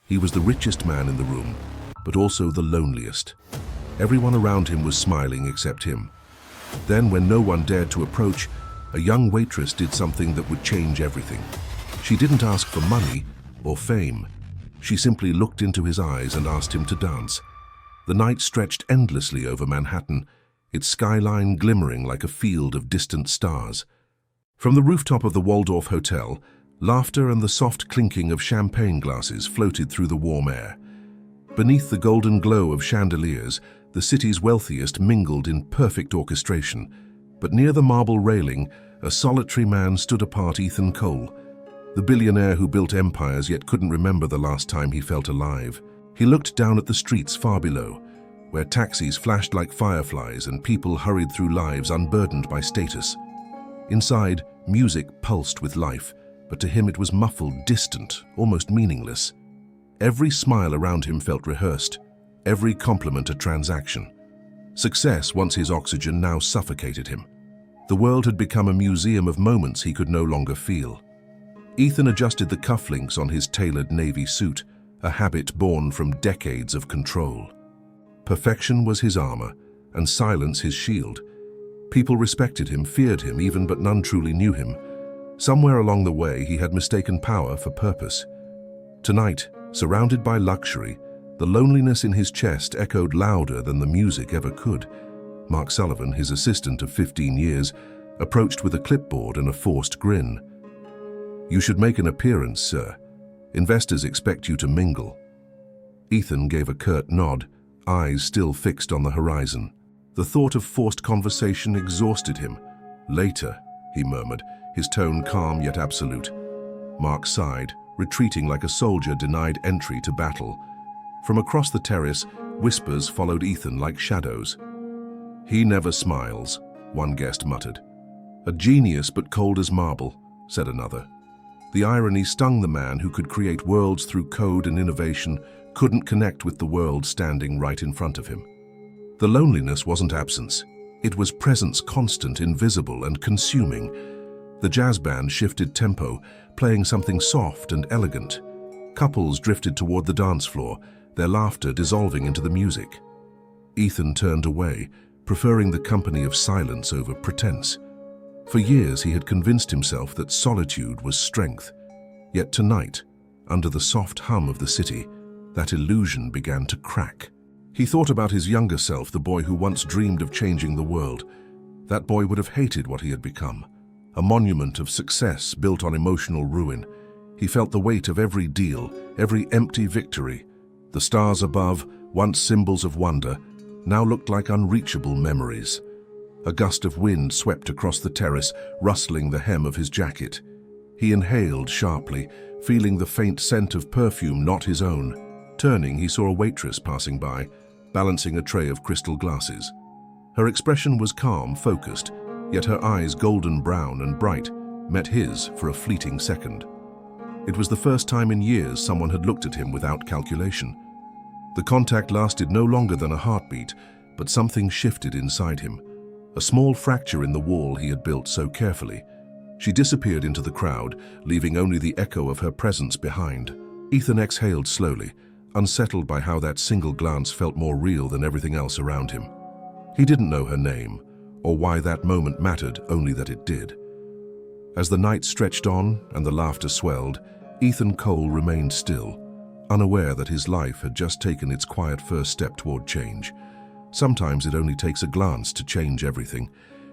He was the richest man in the room, but also the loneliest. Everyone around him was smiling except him. Then, when no one dared to approach, a young waitress did something that would change everything. She didn't ask for money or fame. She simply looked into his eyes and asked him to dance. The night stretched endlessly over Manhattan, its skyline glimmering like a field of distant stars. From the rooftop of the Waldorf Hotel, laughter and the soft clinking of champagne glasses floated through the warm air. Beneath the golden glow of chandeliers, the city's wealthiest mingled in perfect orchestration. But near the marble railing, a solitary man stood apart: Ethan Cole, the billionaire who built empires yet couldn't remember the last time he felt alive. He looked down at the streets far below, where taxis flashed like fireflies and people hurried through lives unburdened by status. Inside, music pulsed with life, but to him it was muffled, distant, almost meaningless. Every smile around him felt rehearsed, every compliment a transaction. Success, once his oxygen, now suffocated him. The world had become a museum of moments he could no longer feel. Ethan adjusted the cufflinks on his tailored navy suit, a habit born from decades of control. Perfection was his armor, and silence his shield. People respected him, feared him even, but none truly knew him. Somewhere along the way, he had mistaken power for purpose. Tonight, surrounded by luxury, the loneliness in his chest echoed louder than the music ever could. Mark Sullivan, his assistant of 15 years, approached with a clipboard and a forced grin. "You should make an appearance, sir. Investors expect you to mingle." Ethan gave a curt nod, eyes still fixed on the horizon. The thought of forced conversation exhausted him. "Later," he murmured, his tone calm yet absolute. Mark sighed, retreating like a soldier denied entry to battle. From across the terrace, whispers followed Ethan like shadows. "He never smiles," one guest muttered. "A genius but cold as marble," said another. The irony stung the man who could create worlds through code and innovation, couldn't connect with the world standing right in front of him. The loneliness wasn't absence. It was presence, constant, invisible, and consuming. The jazz band shifted tempo, playing something soft and elegant. Couples drifted toward the dance floor, their laughter dissolving into the music. Ethan turned away, preferring the company of silence over pretense. For years he had convinced himself that solitude was strength. Yet tonight, under the soft hum of the city, that illusion began to crack. He thought about his younger self, the boy who once dreamed of changing the world. That boy would have hated what he had become, a monument of success built on emotional ruin. He felt the weight of every deal, every empty victory. The stars above, once symbols of wonder, now looked like unreachable memories. A gust of wind swept across the terrace, rustling the hem of his jacket. He inhaled sharply, feeling the faint scent of perfume not his own. Turning, he saw a waitress passing by, balancing a tray of crystal glasses. Her expression was calm, focused, yet her eyes, golden brown and bright, met his for a fleeting second. It was the first time in years someone had looked at him without calculation. The contact lasted no longer than a heartbeat, but something shifted inside him. A small fracture in the wall he had built so carefully. She disappeared into the crowd, leaving only the echo of her presence behind. Ethan exhaled slowly, unsettled by how that single glance felt more real than everything else around him. He didn't know her name, or why that moment mattered, only that it did. As the night stretched on and the laughter swelled, Ethan Cole remained still, unaware that his life had just taken its quiet first step toward change. Sometimes it only takes a glance to change everything.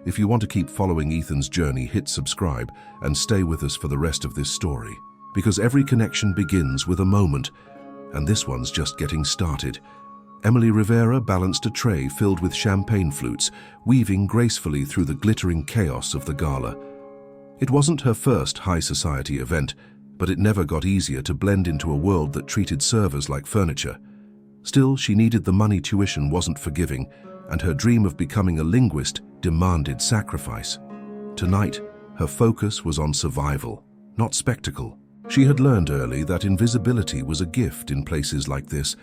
If you want to keep following Ethan's journey, hit subscribe and stay with us for the rest of this story. Because every connection begins with a moment, and this one's just getting started. Emily Rivera balanced a tray filled with champagne flutes, weaving gracefully through the glittering chaos of the gala. It wasn't her first high society event, but it never got easier to blend into a world that treated servers like furniture. Still, she needed the money. Tuition wasn't forgiving, and her dream of becoming a linguist demanded sacrifice. Tonight, her focus was on survival, not spectacle. She had learned early that invisibility was a gift in places like this,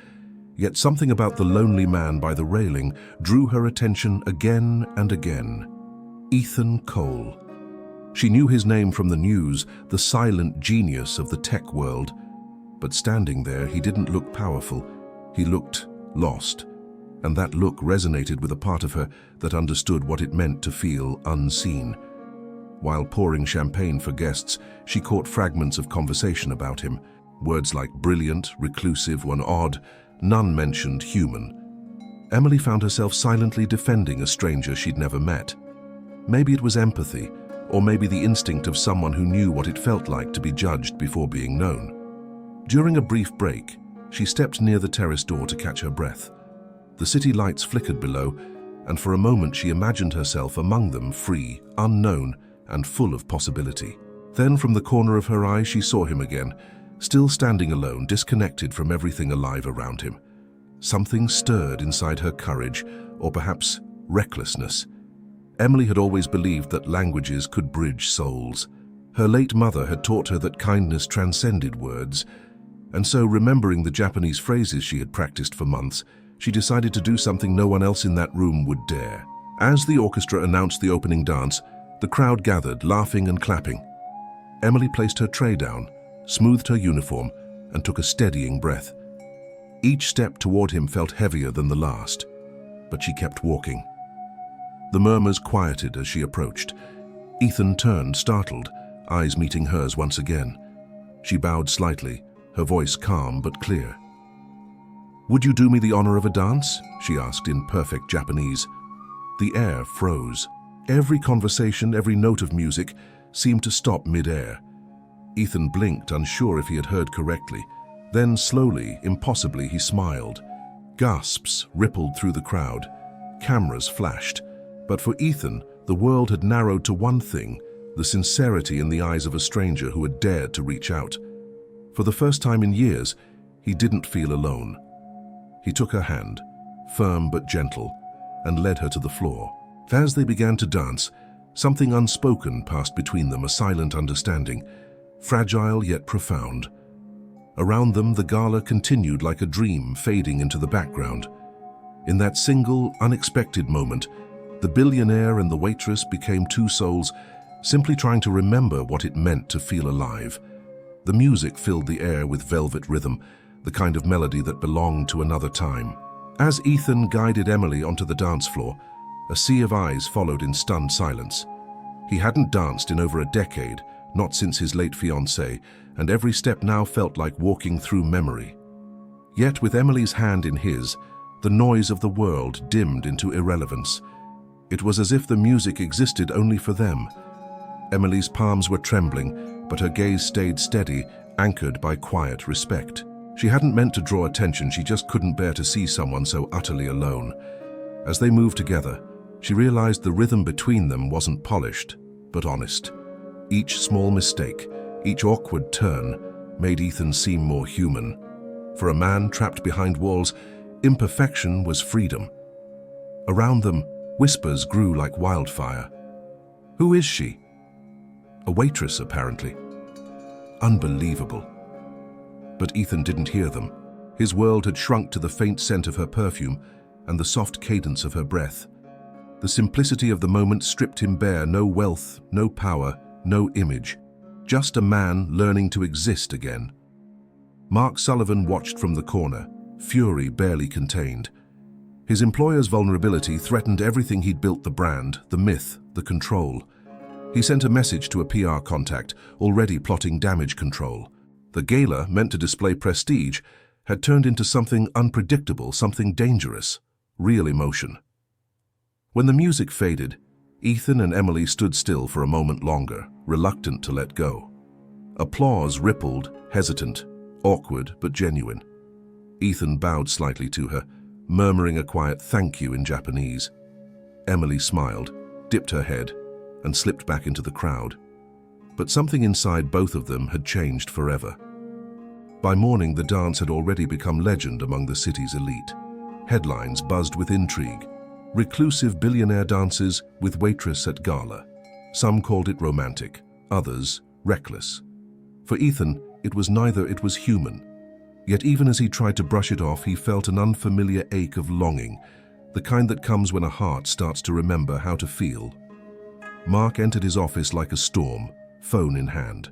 yet something about the lonely man by the railing drew her attention again and again. Ethan Cole. She knew his name from the news, the silent genius of the tech world. But standing there, he didn't look powerful. He looked lost. And that look resonated with a part of her that understood what it meant to feel unseen. While pouring champagne for guests, she caught fragments of conversation about him. Words like brilliant, reclusive, one odd, none mentioned human. Emily found herself silently defending a stranger she'd never met. Maybe it was empathy, or maybe the instinct of someone who knew what it felt like to be judged before being known. During a brief break, she stepped near the terrace door to catch her breath. The city lights flickered below, and for a moment she imagined herself among them, free, unknown, and full of possibility. Then from the corner of her eye she saw him again, still standing alone, disconnected from everything alive around him. Something stirred inside her courage, or perhaps recklessness. Emily had always believed that languages could bridge souls. Her late mother had taught her that kindness transcended words, and so, remembering the Japanese phrases she had practiced for months, she decided to do something no one else in that room would dare. As the orchestra announced the opening dance, the crowd gathered, laughing and clapping. Emily placed her tray down, smoothed her uniform, and took a steadying breath. Each step toward him felt heavier than the last, but she kept walking. The murmurs quieted as she approached. Ethan turned, startled, eyes meeting hers once again. She bowed slightly, her voice calm but clear. "Would you do me the honor of a dance?" she asked in perfect Japanese. The air froze. Every conversation, every note of music seemed to stop mid-air. Ethan blinked, unsure if he had heard correctly. Then slowly, impossibly, he smiled. Gasps rippled through the crowd. Cameras flashed. But for Ethan, the world had narrowed to one thing: the sincerity in the eyes of a stranger who had dared to reach out. For the first time in years, he didn't feel alone. He took her hand, firm but gentle, and led her to the floor. As they began to dance, something unspoken passed between them, a silent understanding, fragile yet profound. Around them, the gala continued like a dream, fading into the background. In that single, unexpected moment, the billionaire and the waitress became two souls, simply trying to remember what it meant to feel alive. The music filled the air with velvet rhythm, the kind of melody that belonged to another time. As Ethan guided Emily onto the dance floor, a sea of eyes followed in stunned silence. He hadn't danced in over a decade, not since his late fiancée, and every step now felt like walking through memory. Yet with Emily's hand in his, the noise of the world dimmed into irrelevance. It was as if the music existed only for them. Emily's palms were trembling, but her gaze stayed steady, anchored by quiet respect. She hadn't meant to draw attention, she just couldn't bear to see someone so utterly alone. As they moved together, she realized the rhythm between them wasn't polished, but honest. Each small mistake, each awkward turn, made Ethan seem more human. For a man trapped behind walls, imperfection was freedom. Around them, whispers grew like wildfire. Who is she? A waitress, apparently. Unbelievable. But Ethan didn't hear them. His world had shrunk to the faint scent of her perfume and the soft cadence of her breath. The simplicity of the moment stripped him bare, no wealth, no power, no image. Just a man learning to exist again. Mark Sullivan watched from the corner, fury barely contained. His employer's vulnerability threatened everything he'd built: the brand, the myth, the control. He sent a message to a PR contact, already plotting damage control. The gala, meant to display prestige, had turned into something unpredictable, something dangerous, real emotion. When the music faded, Ethan and Emily stood still for a moment longer, reluctant to let go. Applause rippled, hesitant, awkward but genuine. Ethan bowed slightly to her, murmuring a quiet thank you in Japanese. Emily smiled, dipped her head, and slipped back into the crowd. But something inside both of them had changed forever. By morning, the dance had already become legend among the city's elite. Headlines buzzed with intrigue. Reclusive billionaire dances with waitress at Gala. Some called it romantic, others reckless. For Ethan, it was neither, it was human. Yet even as he tried to brush it off, he felt an unfamiliar ache of longing, the kind that comes when a heart starts to remember how to feel. Mark entered his office like a storm, phone in hand.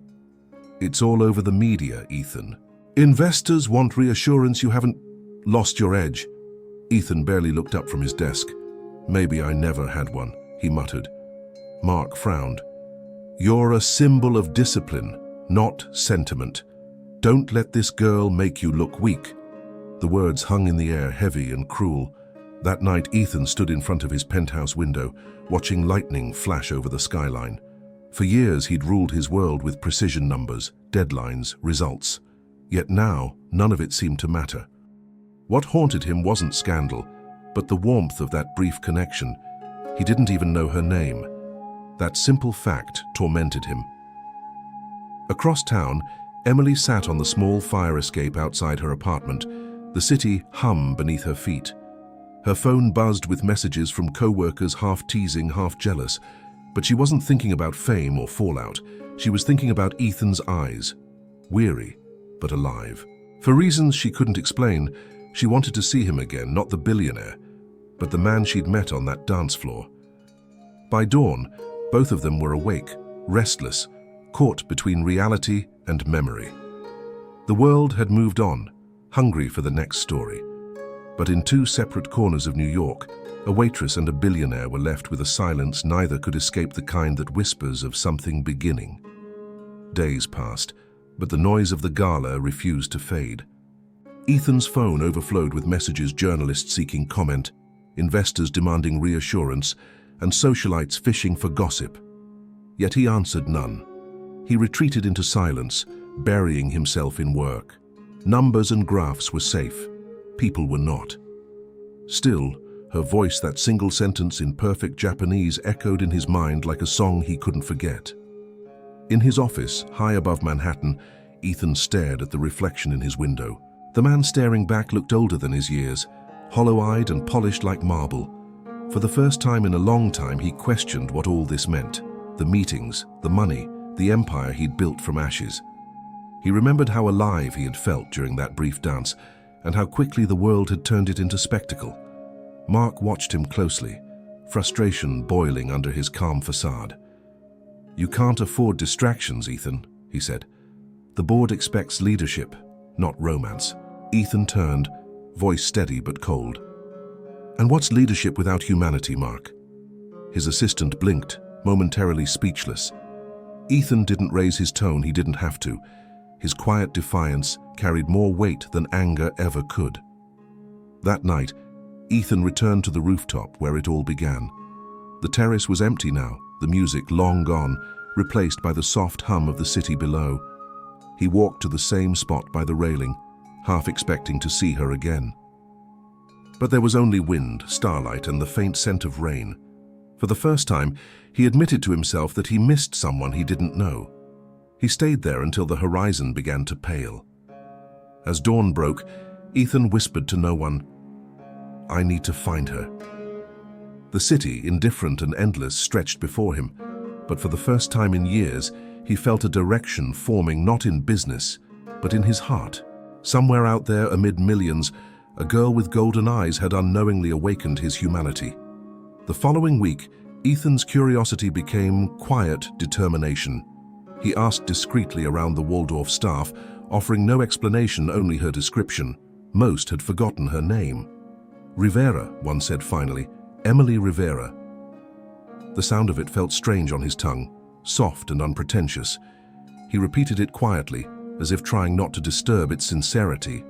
"It's all over the media, Ethan." Investors want reassurance you haven't lost your edge. Ethan barely looked up from his desk. Maybe I never had one, he muttered. Mark frowned. You're a symbol of discipline, not sentiment. Don't let this girl make you look weak. The words hung in the air, heavy and cruel. That night, Ethan stood in front of his penthouse window, watching lightning flash over the skyline. For years, he'd ruled his world with precision numbers, deadlines, results. Yet now, none of it seemed to matter. What haunted him wasn't scandal, but the warmth of that brief connection. He didn't even know her name. That simple fact tormented him. Across town, Emily sat on the small fire escape outside her apartment, the city hum beneath her feet. Her phone buzzed with messages from co-workers, half teasing, half jealous. But she wasn't thinking about fame or fallout. She was thinking about Ethan's eyes. Weary, but alive. For reasons she couldn't explain, she wanted to see him again, not the billionaire, but the man she'd met on that dance floor. By dawn, both of them were awake, restless, caught between reality and memory. The world had moved on, hungry for the next story. But in two separate corners of New York, a waitress and a billionaire were left with a silence neither could escape, the kind that whispers of something beginning. Days passed, but the noise of the gala refused to fade. Ethan's phone overflowed with messages, journalists seeking comment, investors demanding reassurance, and socialites fishing for gossip. Yet he answered none. He retreated into silence, burying himself in work. Numbers and graphs were safe. People were not. Still, her voice, that single sentence in perfect Japanese, echoed in his mind like a song he couldn't forget. In his office, high above Manhattan, Ethan stared at the reflection in his window. The man staring back looked older than his years, hollow-eyed and polished like marble. For the first time in a long time, he questioned what all this meant. The meetings, the money, the empire he'd built from ashes. He remembered how alive he had felt during that brief dance, and how quickly the world had turned it into spectacle. Mark watched him closely, frustration boiling under his calm facade. "You can't afford distractions, Ethan," he said. "The board expects leadership, not romance." Ethan turned, voice steady but cold. "And what's leadership without humanity, Mark?" His assistant blinked, momentarily speechless. Ethan didn't raise his tone, he didn't have to. His quiet defiance carried more weight than anger ever could. That night, Ethan returned to the rooftop where it all began. The terrace was empty now, the music long gone, replaced by the soft hum of the city below. He walked to the same spot by the railing, half expecting to see her again. But there was only wind, starlight, and the faint scent of rain. For the first time, he admitted to himself that he missed someone he didn't know. He stayed there until the horizon began to pale. As dawn broke, Ethan whispered to no one, "I need to find her." The city, indifferent and endless, stretched before him, but for the first time in years, he felt a direction forming not in business, but in his heart. Somewhere out there amid millions, a girl with golden eyes had unknowingly awakened his humanity. The following week, Ethan's curiosity became quiet determination. He asked discreetly around the Waldorf staff, offering no explanation, only her description. Most had forgotten her name. "Rivera," one said finally. "Emily Rivera." The sound of it felt strange on his tongue, soft and unpretentious. He repeated it quietly, as if trying not to disturb its sincerity.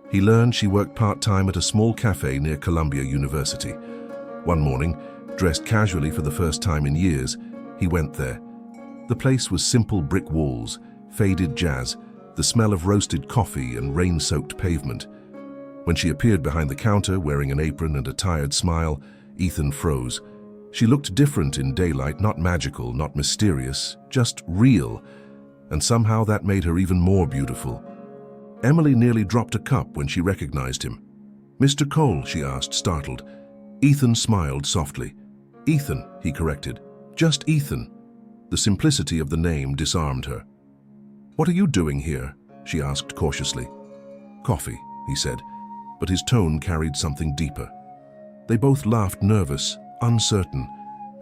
He learned she worked part-time at a small cafe near Columbia University. One morning, dressed casually for the first time in years, he went there. The place was simple brick walls, faded jazz, the smell of roasted coffee and rain-soaked pavement. When she appeared behind the counter, wearing an apron and a tired smile, Ethan froze. She looked different in daylight, not magical, not mysterious, just real, and somehow that made her even more beautiful. Emily nearly dropped a cup when she recognized him. "Mr. Cole?" she asked, startled. Ethan smiled softly. "Ethan," he corrected. "Just Ethan." The simplicity of the name disarmed her. "What are you doing here?" she asked cautiously. "Coffee," he said, but his tone carried something deeper. They both laughed, nervous, uncertain,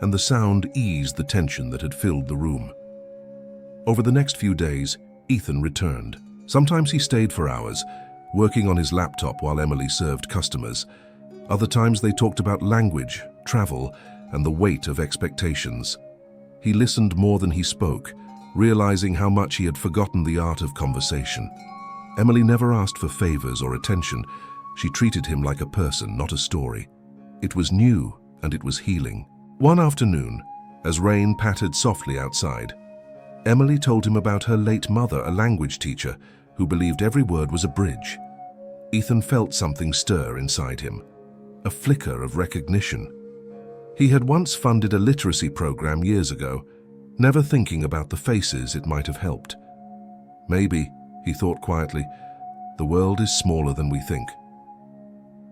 and the sound eased the tension that had filled the room. Over the next few days, Ethan returned, Sometimes he stayed for hours, working on his laptop while Emily served customers. Other times they talked about language, travel, and the weight of expectations. He listened more than he spoke, realizing how much he had forgotten the art of conversation. Emily never asked for favors or attention. She treated him like a person, not a story. It was new, and it was healing. One afternoon, as rain pattered softly outside, Emily told him about her late mother, a language teacher, who believed every word was a bridge. Ethan felt something stir inside him, a flicker of recognition. He had once funded a literacy program years ago, never thinking about the faces it might have helped. Maybe, he thought quietly, the world is smaller than we think.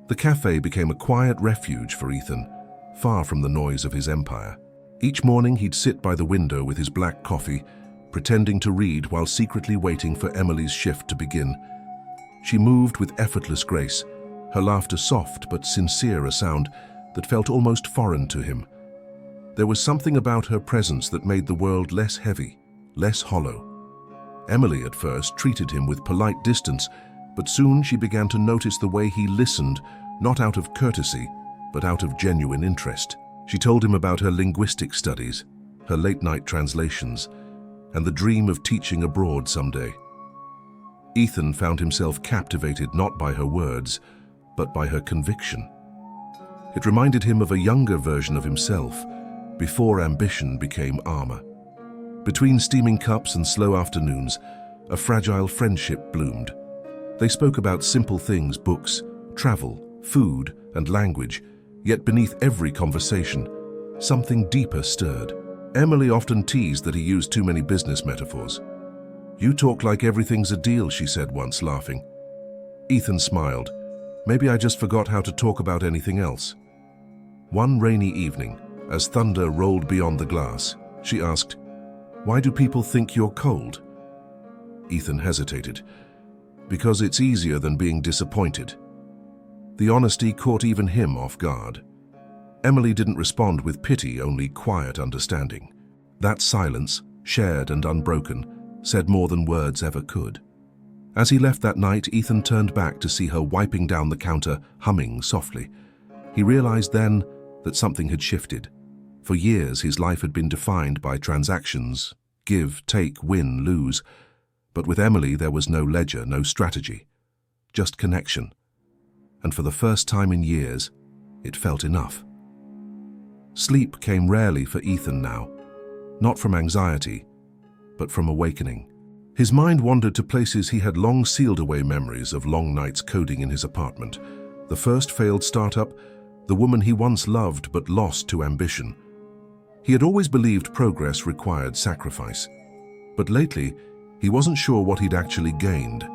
The cafe became a quiet refuge for Ethan, far from the noise of his empire. Each morning he'd sit by the window with his black coffee, pretending to read while secretly waiting for Emily's shift to begin. She moved with effortless grace, her laughter soft but sincere, a sound that felt almost foreign to him. There was something about her presence that made the world less heavy, less hollow. Emily at first treated him with polite distance, but soon she began to notice the way he listened, not out of courtesy, but out of genuine interest. She told him about her linguistic studies, her late-night translations, and the dream of teaching abroad someday. Ethan found himself captivated not by her words, but by her conviction. It reminded him of a younger version of himself, before ambition became armor. Between steaming cups and slow afternoons, a fragile friendship bloomed. They spoke about simple things, books, travel, food, and language, yet beneath every conversation, something deeper stirred. Emily often teased that he used too many business metaphors. "You talk like everything's a deal," she said once, laughing. Ethan smiled. "Maybe I just forgot how to talk about anything else." One rainy evening, as thunder rolled beyond the glass, she asked, "Why do people think you're cold?" Ethan hesitated. "Because it's easier than being disappointed." The honesty caught even him off guard. Emily didn't respond with pity, only quiet understanding. That silence, shared and unbroken, said more than words ever could. As he left that night, Ethan turned back to see her wiping down the counter, humming softly. He realized then that something had shifted. For years, his life had been defined by transactions, give, take, win, lose. But with Emily, there was no ledger, no strategy, just connection. And for the first time in years, it felt enough. Sleep came rarely for Ethan now, not from anxiety, but from awakening. His mind wandered to places he had long sealed away, memories of long nights coding in his apartment, the first failed startup, the woman he once loved but lost to ambition. He had always believed progress required sacrifice, but lately he wasn't sure what he'd actually gained.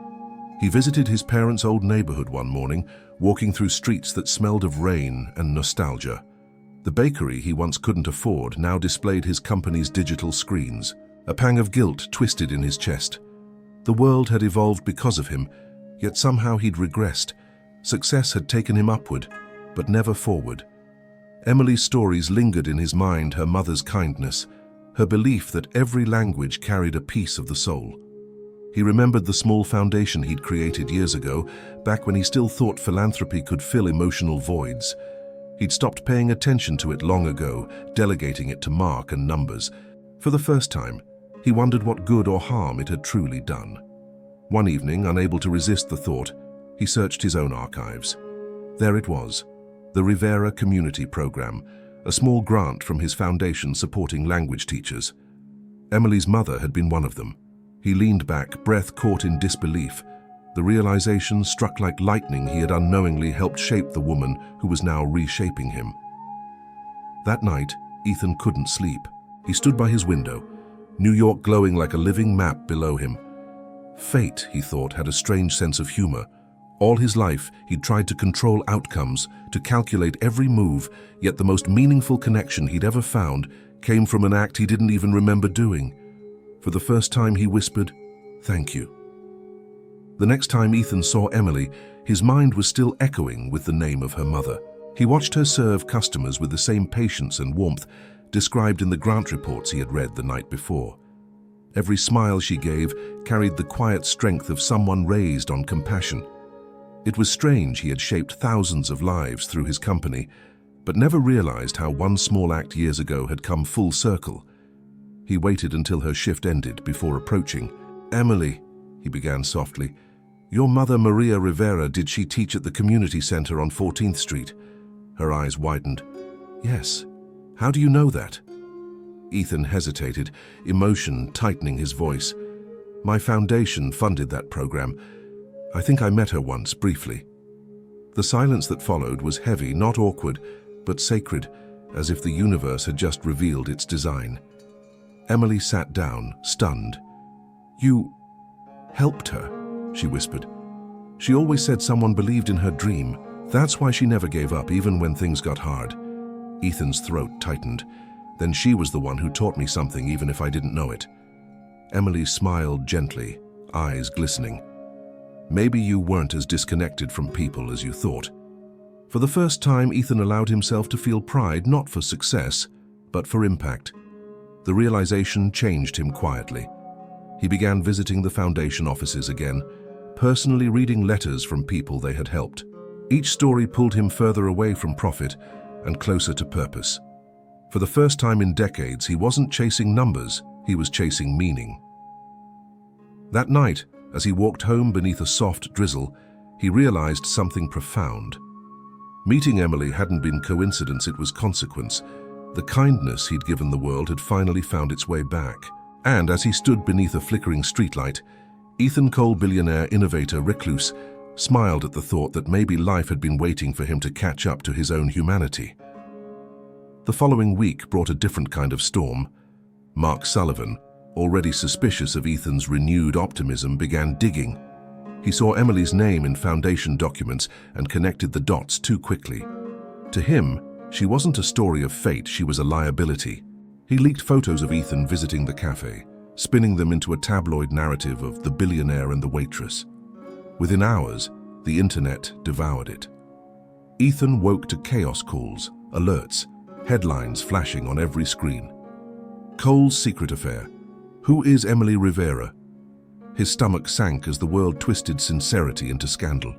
He visited his parents' old neighborhood one morning, walking through streets that smelled of rain and nostalgia. The bakery he once couldn't afford now displayed his company's digital screens. A pang of guilt twisted in his chest. The world had evolved because of him, yet somehow he'd regressed. Success had taken him upward, but never forward. Emily's stories lingered in his mind, her mother's kindness, her belief that every language carried a piece of the soul. He remembered the small foundation he'd created years ago, back when he still thought philanthropy could fill emotional voids. He'd stopped paying attention to it long ago, delegating it to mark and numbers. For the first time, he wondered what good or harm it had truly done. One evening, unable to resist the thought, he searched his own archives. There it was, the Rivera Community Program, a small grant from his foundation supporting language teachers. Emily's mother had been one of them. He leaned back, breath caught in disbelief. The realization struck like lightning. He had unknowingly helped shape the woman who was now reshaping him. That night, Ethan couldn't sleep. He stood by his window, New York glowing like a living map below him. Fate, he thought, had a strange sense of humor. All his life, he'd tried to control outcomes, to calculate every move, yet the most meaningful connection he'd ever found came from an act he didn't even remember doing. For the first time, he whispered, "Thank you." The next time Ethan saw Emily, his mind was still echoing with the name of her mother. He watched her serve customers with the same patience and warmth described in the grant reports he had read the night before. Every smile she gave carried the quiet strength of someone raised on compassion. It was strange he had shaped thousands of lives through his company, but never realized how one small act years ago had come full circle. He waited until her shift ended before approaching. "Emily," he began softly, "your mother Maria Rivera, did she teach at the community center on 14th Street? Her eyes widened. "Yes. How do you know that?" Ethan hesitated, emotion tightening his voice. "My foundation funded that program. I think I met her once, briefly." The silence that followed was heavy, not awkward, but sacred, as if the universe had just revealed its design. Emily sat down, stunned. "You helped her," she whispered. "She always said someone believed in her dream. That's why she never gave up, even when things got hard." Ethan's throat tightened. "Then she was the one who taught me something, even if I didn't know it." Emily smiled gently, eyes glistening. "Maybe you weren't as disconnected from people as you thought." For the first time, Ethan allowed himself to feel pride, not for success, but for impact. The realization changed him quietly. He began visiting the foundation offices again, personally reading letters from people they had helped. Each story pulled him further away from profit and closer to purpose. For the first time in decades, he wasn't chasing numbers, he was chasing meaning. That night, as he walked home beneath a soft drizzle, he realized something profound. Meeting Emily hadn't been coincidence, it was consequence. The kindness he'd given the world had finally found its way back. And as he stood beneath a flickering streetlight, Ethan Cole, billionaire, innovator, recluse, smiled at the thought that maybe life had been waiting for him to catch up to his own humanity. The following week brought a different kind of storm. Mark Sullivan, already suspicious of Ethan's renewed optimism, began digging. He saw Emily's name in foundation documents and connected the dots too quickly. To him, she wasn't a story of fate, she was a liability. He leaked photos of Ethan visiting the cafe, spinning them into a tabloid narrative of the billionaire and the waitress. Within hours, the internet devoured it. Ethan woke to chaos calls, alerts, headlines flashing on every screen. Cole's secret affair. Who is Emily Rivera? His stomach sank as the world twisted sincerity into scandal.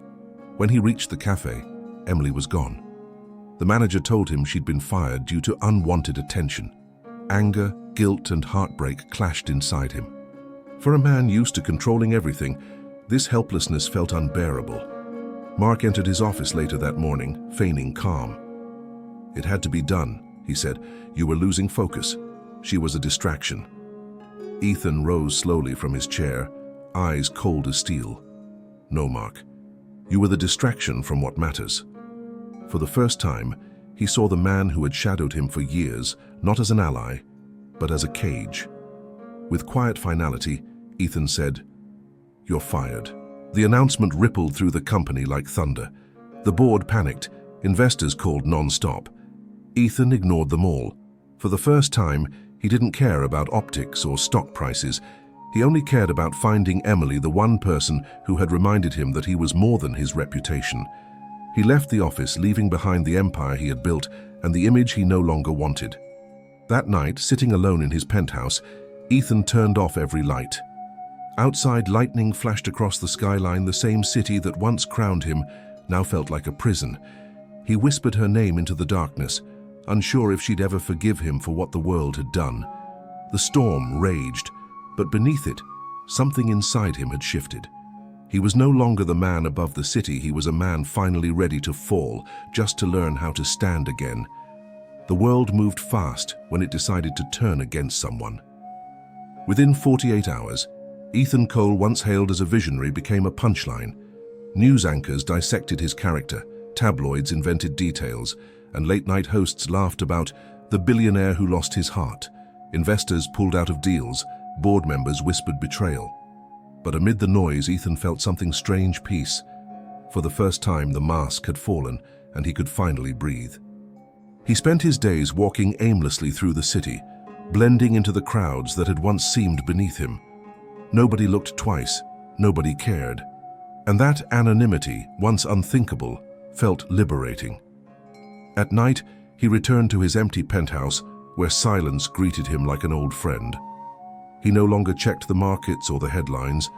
When he reached the cafe, Emily was gone. The manager told him she'd been fired due to unwanted attention. Anger, guilt, and heartbreak clashed inside him. For a man used to controlling everything, this helplessness felt unbearable. Mark entered his office later that morning, feigning calm. "It had to be done," he said. "You were losing focus. She was a distraction." Ethan rose slowly from his chair, eyes cold as steel. "No, Mark. You were the distraction from what matters." For the first time, he saw the man who had shadowed him for years, not as an ally, but as a cage. With quiet finality, Ethan said, "You're fired." The announcement rippled through the company like thunder. The board panicked. Investors called non-stop. Ethan ignored them all. For the first time, he didn't care about optics or stock prices. He only cared about finding Emily, the one person who had reminded him that he was more than his reputation. He left the office, leaving behind the empire he had built and the image he no longer wanted. That night, sitting alone in his penthouse, Ethan turned off every light. Outside, lightning flashed across the skyline. The same city that once crowned him now felt like a prison. He whispered her name into the darkness, unsure if she'd ever forgive him for what the world had done. The storm raged, but beneath it, something inside him had shifted. He was no longer the man above the city, he was a man finally ready to fall, just to learn how to stand again. The world moved fast when it decided to turn against someone. Within 48 hours, Ethan Cole, once hailed as a visionary, became a punchline. News anchors dissected his character, tabloids invented details, and late-night hosts laughed about the billionaire who lost his heart. Investors pulled out of deals, board members whispered betrayal. But amid the noise, Ethan felt something strange: peace. For the first time, the mask had fallen, and he could finally breathe. He spent his days walking aimlessly through the city, blending into the crowds that had once seemed beneath him. Nobody looked twice, nobody cared. And that anonymity, once unthinkable, felt liberating. At night, he returned to his empty penthouse, where silence greeted him like an old friend. He no longer checked the markets or the headlines.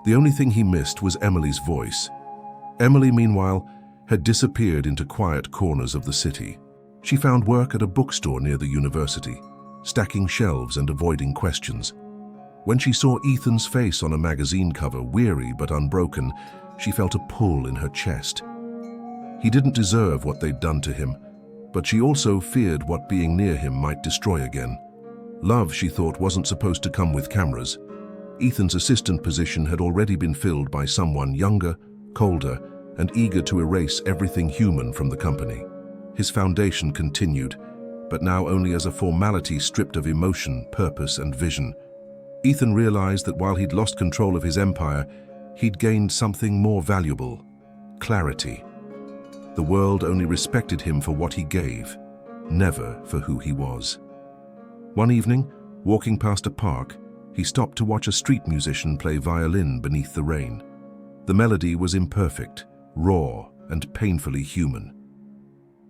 The only thing he missed was Emily's voice. Emily, meanwhile, had disappeared into quiet corners of the city. She found work at a bookstore near the university, stacking shelves and avoiding questions. When she saw Ethan's face on a magazine cover, weary but unbroken, she felt a pull in her chest. He didn't deserve what they'd done to him, but she also feared what being near him might destroy again. Love, she thought, wasn't supposed to come with cameras. Ethan's assistant position had already been filled by someone younger, colder, and eager to erase everything human from the company. His foundation continued, but now only as a formality stripped of emotion, purpose, and vision. Ethan realized that while he'd lost control of his empire, he'd gained something more valuable: clarity. The world only respected him for what he gave, never for who he was. One evening, walking past a park, he stopped to watch a street musician play violin beneath the rain. The melody was imperfect, raw, and painfully human.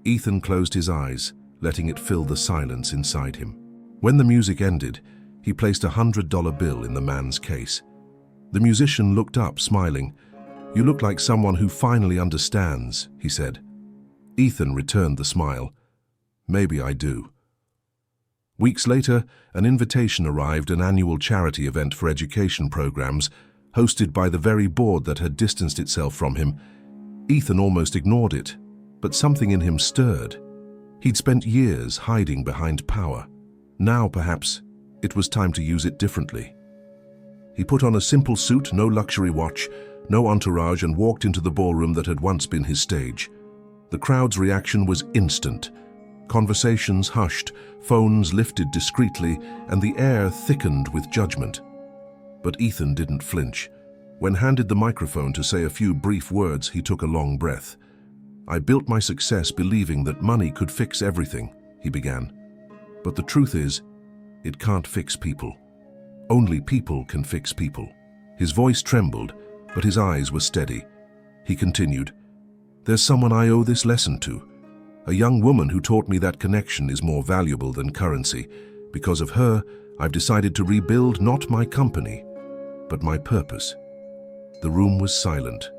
Ethan closed his eyes, letting it fill the silence inside him. When the music ended, he placed a $100 bill in the man's case. The musician looked up, smiling. "You look like someone who finally understands," he said. Ethan returned the smile. "Maybe I do." Weeks later, an invitation arrived, an annual charity event for education programs, hosted by the very board that had distanced itself from him. Ethan almost ignored it, but something in him stirred. He'd spent years hiding behind power. Now, perhaps, it was time to use it differently. He put on a simple suit, no luxury watch, no entourage, and walked into the ballroom that had once been his stage. The crowd's reaction was instant. Conversations hushed, phones lifted discreetly, and the air thickened with judgment. But Ethan didn't flinch. When handed the microphone to say a few brief words, he took a long breath. "I built my success believing that money could fix everything," he began. "But the truth is, it can't fix people. Only people can fix people." His voice trembled, but his eyes were steady. He continued, "There's someone I owe this lesson to. A young woman who taught me that connection is more valuable than currency. Because of her, I've decided to rebuild not my company, but my purpose." The room was silent.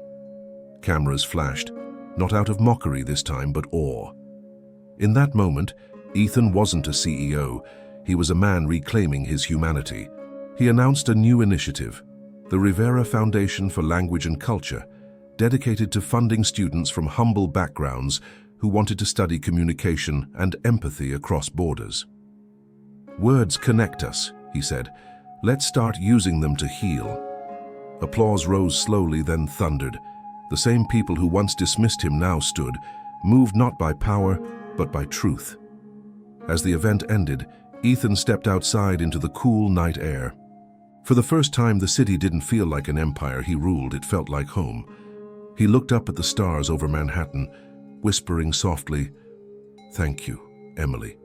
Cameras flashed, not out of mockery this time, but awe. In that moment, Ethan wasn't a CEO. He was a man reclaiming his humanity. He announced a new initiative, the Rivera Foundation for Language and Culture, dedicated to funding students from humble backgrounds who wanted to study communication and empathy across borders. "Words connect us," he said. "Let's start using them to heal." Applause rose slowly, then thundered. The same people who once dismissed him now stood, moved not by power, but by truth. As the event ended, Ethan stepped outside into the cool night air. For the first time, the city didn't feel like an empire he ruled, it felt like home. He looked up at the stars over Manhattan, whispering softly, "Thank you, Emily."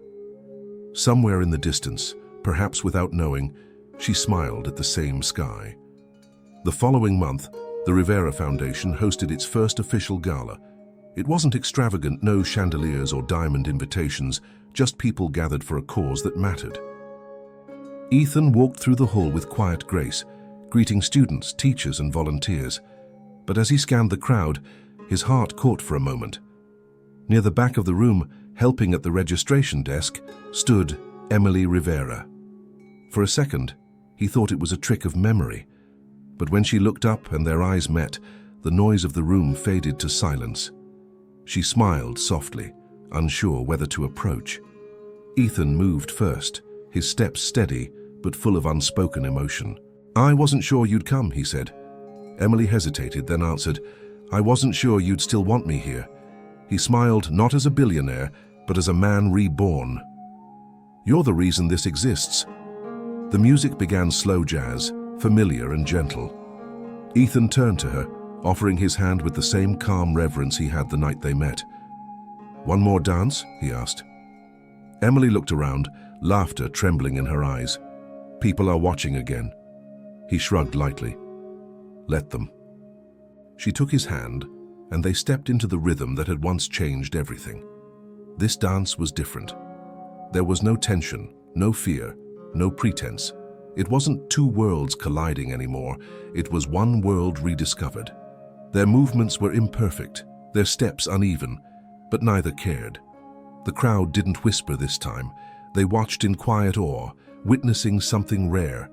Somewhere in the distance, perhaps without knowing, she smiled at the same sky. The following month, the Rivera Foundation hosted its first official gala. It wasn't extravagant, no chandeliers or diamond invitations, just people gathered for a cause that mattered. Ethan walked through the hall with quiet grace, greeting students, teachers, and volunteers. But as he scanned the crowd, his heart caught for a moment. Near the back of the room, helping at the registration desk, stood Emily Rivera. For a second, he thought it was a trick of memory. But when she looked up and their eyes met, the noise of the room faded to silence. She smiled softly, unsure whether to approach. Ethan moved first, his steps steady, but full of unspoken emotion. "I wasn't sure you'd come," he said. Emily hesitated, then answered, "I wasn't sure you'd still want me here." He smiled, not as a billionaire, but as a man reborn. "You're the reason this exists." The music began slow jazz, familiar and gentle. Ethan turned to her, offering his hand with the same calm reverence he had the night they met. "One more dance?" he asked. Emily looked around, laughter trembling in her eyes. "People are watching again." He shrugged lightly. "Let them." She took his hand, and they stepped into the rhythm that had once changed everything. This dance was different. There was no tension, no fear, no pretense. It wasn't two worlds colliding anymore, it was one world rediscovered. Their movements were imperfect, their steps uneven, but neither cared. The crowd didn't whisper this time. They watched in quiet awe, witnessing something rare.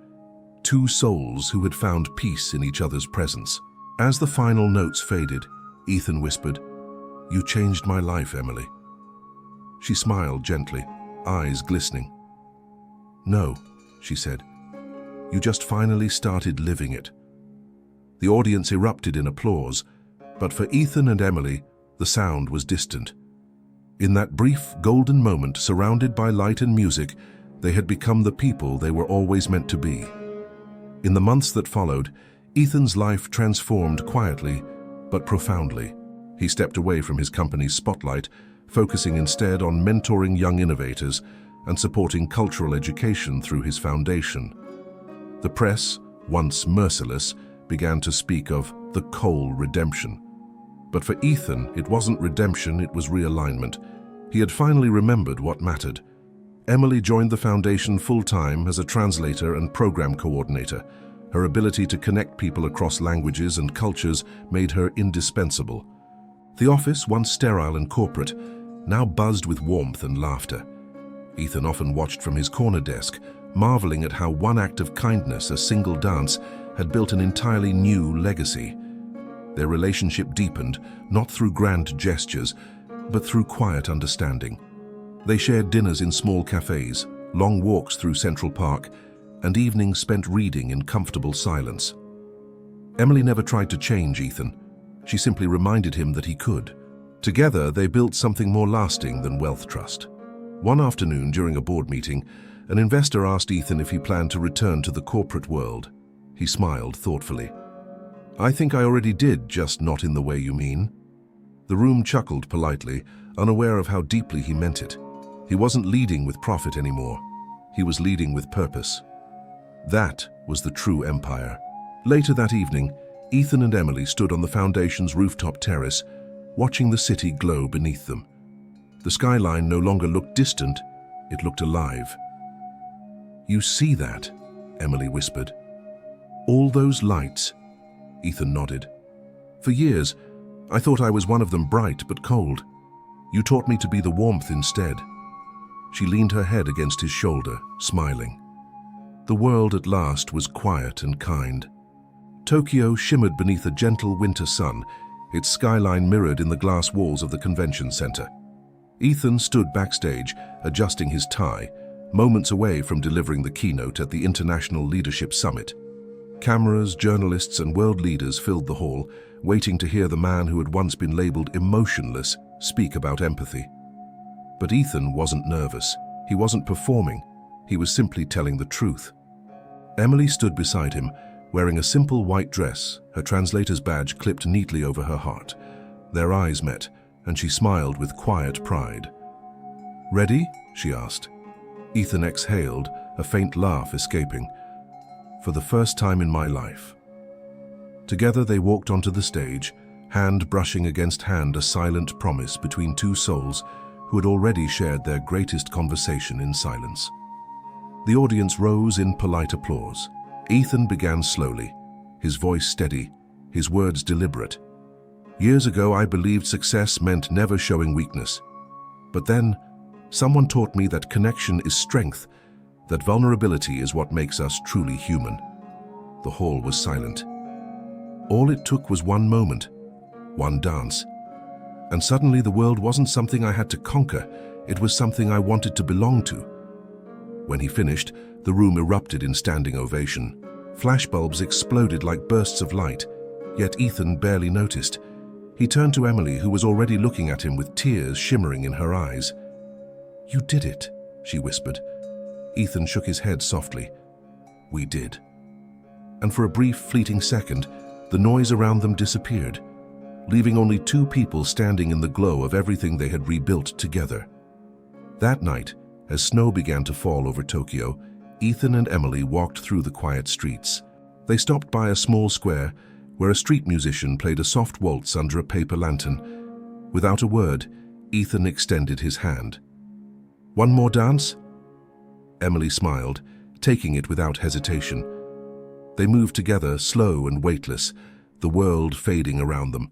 Two souls who had found peace in each other's presence. As the final notes faded, Ethan whispered, "You changed my life, Emily." She smiled gently, eyes glistening. "No," she said. "You just finally started living it." The audience erupted in applause, but for Ethan and Emily, the sound was distant. In that brief, golden moment, surrounded by light and music, they had become the people they were always meant to be. In the months that followed, Ethan's life transformed quietly, but profoundly. He stepped away from his company's spotlight, focusing instead on mentoring young innovators and supporting cultural education through his foundation. The press, once merciless, began to speak of the Cole redemption. But for Ethan, it wasn't redemption, it was realignment. He had finally remembered what mattered. Emily joined the foundation full-time as a translator and program coordinator. Her ability to connect people across languages and cultures made her indispensable. The office, once sterile and corporate, now buzzed with warmth and laughter. Ethan often watched from his corner desk, marveling at how one act of kindness, a single dance, had built an entirely new legacy. Their relationship deepened, not through grand gestures, but through quiet understanding. They shared dinners in small cafes, long walks through Central Park, and evenings spent reading in comfortable silence. Emily never tried to change Ethan. She simply reminded him that he could. Together, they built something more lasting than wealth trust. One afternoon, during a board meeting, an investor asked Ethan if he planned to return to the corporate world. He smiled thoughtfully. "I think I already did, just not in the way you mean." The room chuckled politely, unaware of how deeply he meant it. He wasn't leading with profit anymore. He was leading with purpose. That was the true empire. Later that evening, Ethan and Emily stood on the foundation's rooftop terrace, watching the city glow beneath them. The skyline no longer looked distant, it looked alive. "You see that?" Emily whispered. "All those lights?" Ethan nodded. "For years, I thought I was one of them, bright but cold. You taught me to be the warmth instead." She leaned her head against his shoulder, smiling. The world at last was quiet and kind. Tokyo shimmered beneath a gentle winter sun, its skyline mirrored in the glass walls of the convention center. Ethan stood backstage, adjusting his tie, moments away from delivering the keynote at the International Leadership Summit. Cameras, journalists, and world leaders filled the hall, waiting to hear the man who had once been labeled emotionless speak about empathy. But Ethan wasn't nervous. He wasn't performing. He was simply telling the truth. Emily stood beside him, wearing a simple white dress, her translator's badge clipped neatly over her heart. Their eyes met, and she smiled with quiet pride. "Ready?" she asked. Ethan exhaled, a faint laugh escaping. "For the first time in my life." Together they walked onto the stage, hand brushing against hand, a silent promise between two souls who had already shared their greatest conversation in silence. The audience rose in polite applause. Ethan began slowly, his voice steady, his words deliberate. "Years ago, I believed success meant never showing weakness. But then, someone taught me that connection is strength, that vulnerability is what makes us truly human." The hall was silent. All it took was one moment, one dance. And suddenly the world wasn't something I had to conquer, it was something I wanted to belong to. When he finished, the room erupted in standing ovation. Flashbulbs exploded like bursts of light, yet Ethan barely noticed. He turned to Emily, who was already looking at him with tears shimmering in her eyes. "You did it," she whispered. Ethan shook his head softly. "We did." And for a brief, fleeting second, the noise around them disappeared, leaving only two people standing in the glow of everything they had rebuilt together. That night, as snow began to fall over Tokyo, Ethan and Emily walked through the quiet streets. They stopped by a small square where a street musician played a soft waltz under a paper lantern. Without a word, Ethan extended his hand. "One more dance?" Emily smiled, taking it without hesitation. They moved together, slow and weightless, the world fading around them.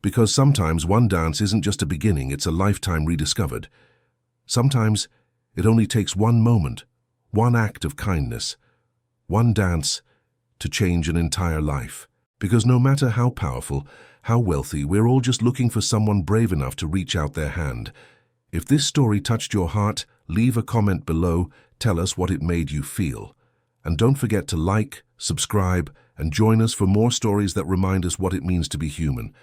Because sometimes one dance isn't just a beginning, it's a lifetime rediscovered. Sometimes it only takes one moment, one act of kindness, one dance to change an entire life. Because no matter how powerful, how wealthy, we're all just looking for someone brave enough to reach out their hand. If this story touched your heart, leave a comment below, tell us what it made you feel. And don't forget to like, subscribe, and join us for more stories that remind us what it means to be human.